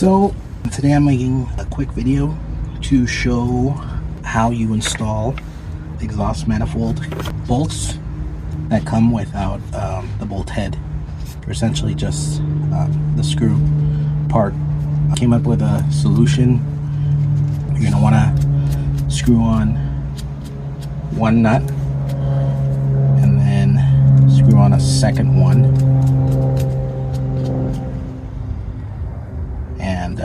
So today I'm making a quick video to show how you install exhaust manifold bolts that come without the bolt head. They're essentially just the screw part. I came up with a solution. You're going to want to screw on one nut and then screw on a second one, and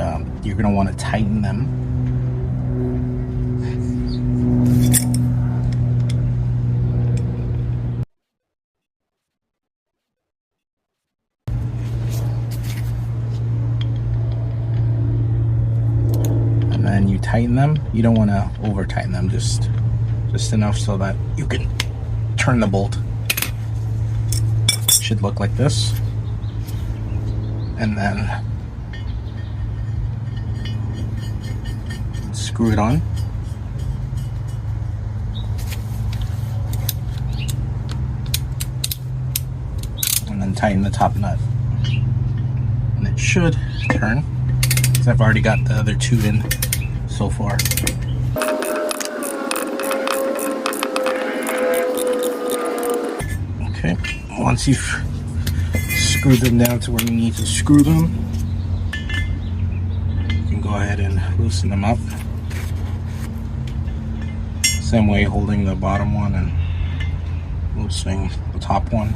you're going to want to tighten them. And then you tighten them. You don't want to over tighten them, just enough so that you can turn the bolt. It should look like this. And then screw it on. And then tighten the top nut. And it should turn, because I've already got the other two in so far. Okay, once you've screwed them down to where you need to screw them, you can go ahead and loosen them up. Same way, holding the bottom one and loosening the top one.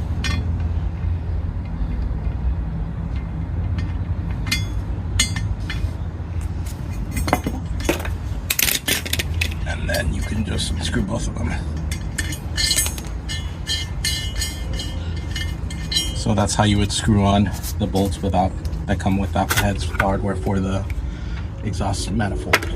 And then you can just screw both of them. So that's how you would screw on the bolts that come without the heads, hardware for the exhaust manifold.